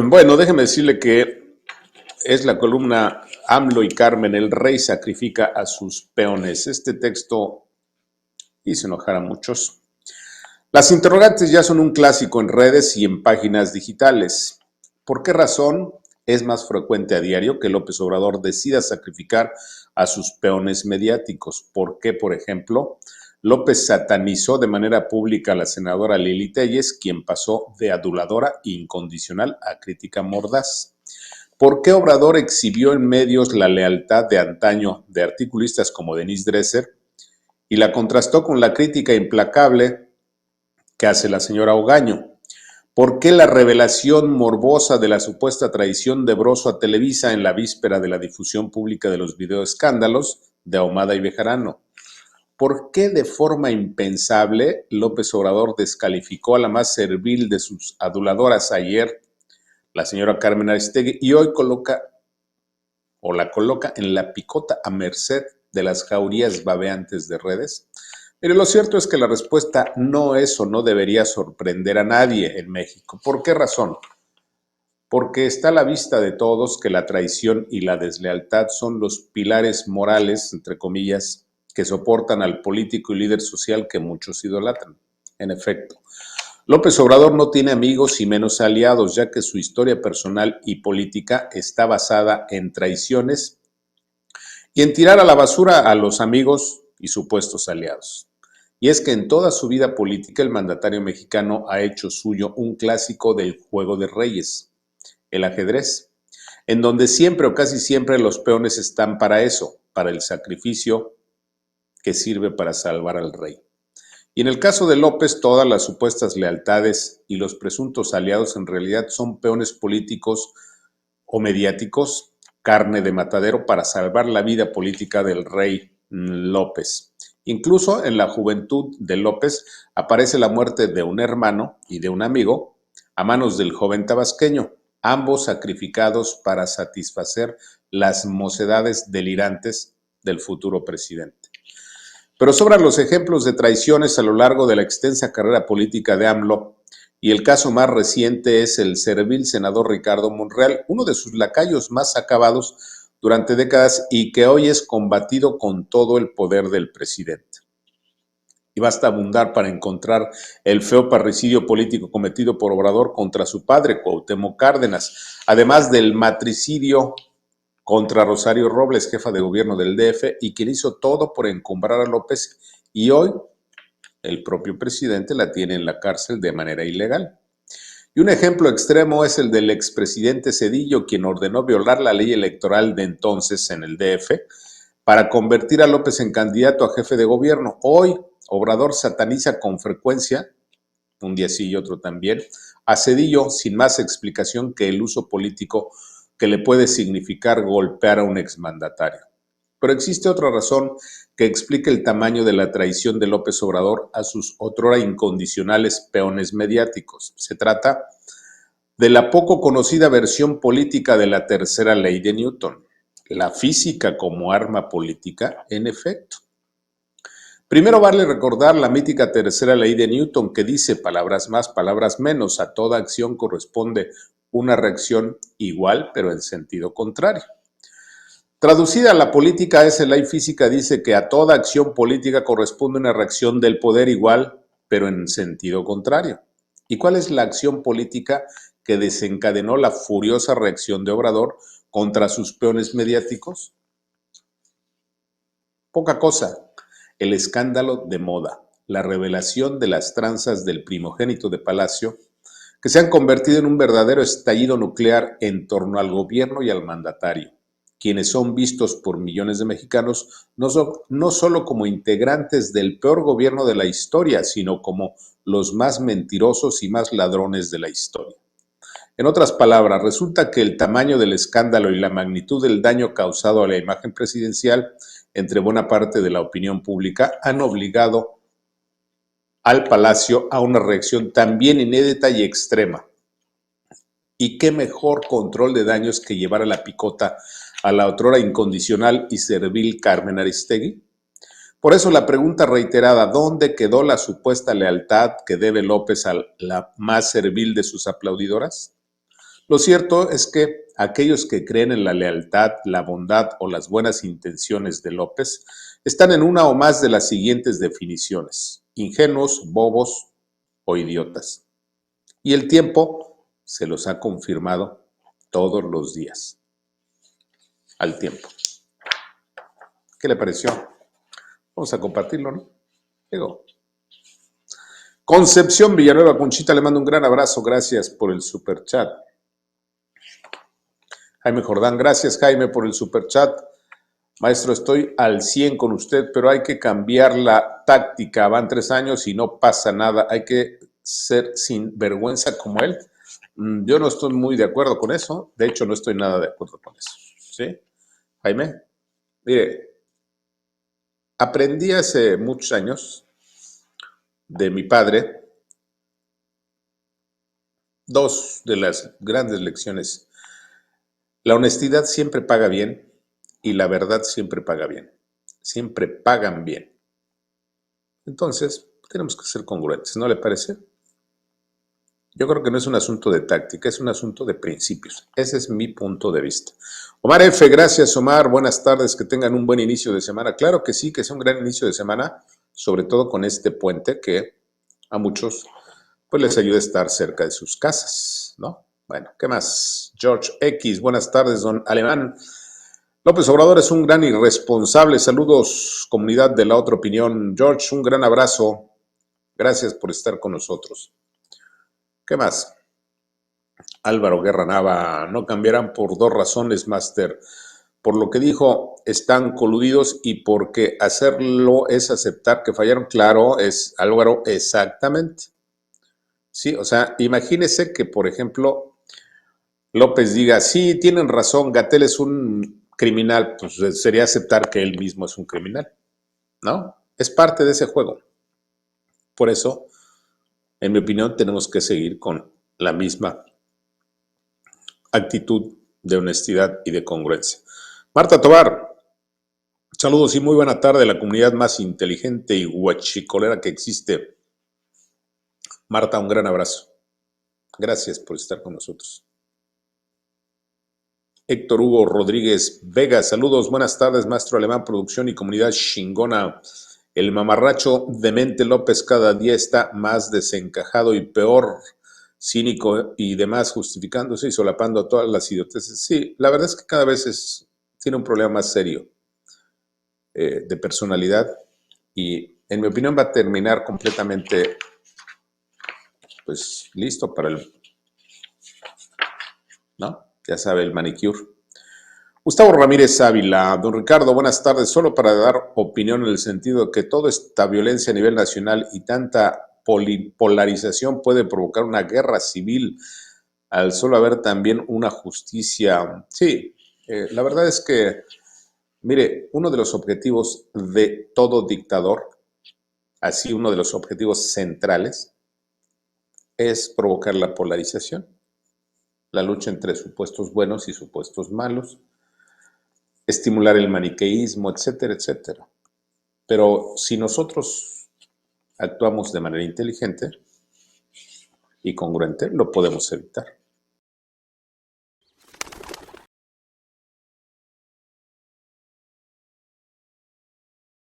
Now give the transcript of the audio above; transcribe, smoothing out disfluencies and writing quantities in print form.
Bueno, déjeme decirle que es la columna AMLO y Carmen, el rey sacrifica a sus peones. Este texto hizo enojar a muchos. Las interrogantes ya son un clásico en redes y en páginas digitales. ¿Por qué razón es más frecuente a diario que López Obrador decida sacrificar a sus peones mediáticos? ¿Por qué, por ejemplo, López satanizó de manera pública a la senadora Lili Téllez, quien pasó de aduladora incondicional a crítica mordaz? ¿Por qué Obrador exhibió en medios la lealtad de antaño de articulistas como Denise Dresser y la contrastó con la crítica implacable que hace la señora Ogaño? ¿Por qué la revelación morbosa de la supuesta traición de Broso a Televisa en la víspera de la difusión pública de los videoescándalos de Ahumada y Bejarano? ¿Por qué de forma impensable López Obrador descalificó a la más servil de sus aduladoras ayer, la señora Carmen Aristegui, y hoy la coloca en la picota a merced de las jaurías babeantes de redes? Pero lo cierto es que la respuesta no es o no debería sorprender a nadie en México. ¿Por qué razón? Porque está a la vista de todos que la traición y la deslealtad son los pilares morales, entre comillas, que soportan al político y líder social que muchos idolatran. En efecto, López Obrador no tiene amigos y menos aliados, ya que su historia personal y política está basada en traiciones y en tirar a la basura a los amigos y supuestos aliados. Y es que en toda su vida política el mandatario mexicano ha hecho suyo un clásico del juego de reyes, el ajedrez, en donde siempre o casi siempre los peones están para eso, para el sacrificio que sirve para salvar al rey. Y en el caso de López, todas las supuestas lealtades y los presuntos aliados en realidad son peones políticos o mediáticos, carne de matadero para salvar la vida política del rey López. Incluso en la juventud de López aparece la muerte de un hermano y de un amigo a manos del joven tabasqueño, ambos sacrificados para satisfacer las mocedades delirantes del futuro presidente. Pero sobran los ejemplos de traiciones a lo largo de la extensa carrera política de AMLO, y el caso más reciente es el servil senador Ricardo Monreal, uno de sus lacayos más acabados durante décadas y que hoy es combatido con todo el poder del presidente. Y basta abundar para encontrar el feo parricidio político cometido por Obrador contra su padre, Cuauhtémoc Cárdenas, además del matricidio contra Rosario Robles, jefa de gobierno del DF, y quien hizo todo por encumbrar a López, y hoy el propio presidente la tiene en la cárcel de manera ilegal. Y un ejemplo extremo es el del expresidente Zedillo, quien ordenó violar la ley electoral de entonces en el DF para convertir a López en candidato a jefe de gobierno. Hoy, Obrador sataniza con frecuencia, un día sí y otro también, a Zedillo sin más explicación que el uso político que le puede significar golpear a un exmandatario. Pero existe otra razón que explica el tamaño de la traición de López Obrador a sus otrora incondicionales peones mediáticos. Se trata de la poco conocida versión política de la tercera ley de Newton, la física como arma política en efecto. Primero vale recordar la mítica tercera ley de Newton que dice, palabras más, palabras menos, a toda acción corresponde una reacción igual pero en sentido contrario. Traducida a la política, esa ley física dice que a toda acción política corresponde una reacción del poder igual, pero en sentido contrario. ¿Y cuál es la acción política que desencadenó la furiosa reacción de Obrador contra sus peones mediáticos? Poca cosa, el escándalo de moda, la revelación de las tranzas del primogénito de Palacio, que se han convertido en un verdadero estallido nuclear en torno al gobierno y al mandatario, quienes son vistos por millones de mexicanos no solo como integrantes del peor gobierno de la historia, sino como los más mentirosos y más ladrones de la historia. En otras palabras, resulta que el tamaño del escándalo y la magnitud del daño causado a la imagen presidencial entre buena parte de la opinión pública han obligado al Palacio a una reacción también inédita y extrema. ¿Y qué mejor control de daños que llevar a la picota a la otrora incondicional y servil Carmen Aristegui? Por eso la pregunta reiterada, ¿dónde quedó la supuesta lealtad que debe López a la más servil de sus aplaudidoras? Lo cierto es que aquellos que creen en la lealtad, la bondad o las buenas intenciones de López están en una o más de las siguientes definiciones: ingenuos, bobos o idiotas. Y el tiempo se los ha confirmado todos los días. Al tiempo. ¿Qué le pareció? Vamos a compartirlo, ¿no? Digo. Concepción Villanueva Conchita, le mando un gran abrazo. Gracias por el superchat. Jaime Jordán, gracias Jaime por el superchat. Maestro, estoy al 100 con usted, pero hay que cambiar la táctica. Van 3 años y no pasa nada. Hay que ser sin vergüenza como él. Yo no estoy muy de acuerdo con eso. De hecho, no estoy nada de acuerdo con eso. ¿Sí? Jaime, mire, aprendí hace muchos años de mi padre 2 de las grandes lecciones. La honestidad siempre paga bien y la verdad siempre paga bien. Siempre pagan bien. Entonces, tenemos que ser congruentes, ¿no le parece? Yo creo que no es un asunto de táctica, es un asunto de principios. Ese es mi punto de vista. Omar F., gracias Omar, buenas tardes, que tengan un buen inicio de semana. Claro que sí, que es un gran inicio de semana, sobre todo con este puente que a muchos pues les ayuda a estar cerca de sus casas, ¿no? Bueno, ¿qué más? George X, buenas tardes, don Alemán. López Obrador es un gran irresponsable. Saludos, comunidad de la otra opinión. George, un gran abrazo. Gracias por estar con nosotros. ¿Qué más? Álvaro Guerra Nava, no cambiarán por 2 razones, Master. Por lo que dijo, están coludidos y porque hacerlo es aceptar que fallaron. Claro, es Álvaro, exactamente. Sí, o sea, imagínese que, por ejemplo, López diga, sí, tienen razón, Gatell es un criminal, pues sería aceptar que él mismo es un criminal, ¿no? Es parte de ese juego. Por eso, en mi opinión, tenemos que seguir con la misma actitud de honestidad y de congruencia. Marta Tobar, saludos y muy buena tarde, la comunidad más inteligente y guachicolera que existe. Marta, un gran abrazo. Gracias por estar con nosotros. Héctor Hugo Rodríguez Vega, saludos, buenas tardes, maestro alemán, producción y comunidad chingona. El mamarracho demente López cada día está más desencajado y peor, cínico y demás, justificándose y solapando todas las idioteces. Sí, la verdad es que cada vez tiene un problema más serio de personalidad y en mi opinión va a terminar completamente pues listo para el, ¿no? Ya sabe, el manicure. Gustavo Ramírez Ávila, don Ricardo, buenas tardes. Solo para dar opinión en el sentido de que toda esta violencia a nivel nacional y tanta polarización puede provocar una guerra civil al solo haber también una justicia. Sí, la verdad es que, mire, uno de los objetivos de todo dictador, así uno de los objetivos centrales, es provocar la polarización, la lucha entre supuestos buenos y supuestos malos, estimular el maniqueísmo, etcétera, etcétera. Pero si nosotros actuamos de manera inteligente y congruente, lo podemos evitar.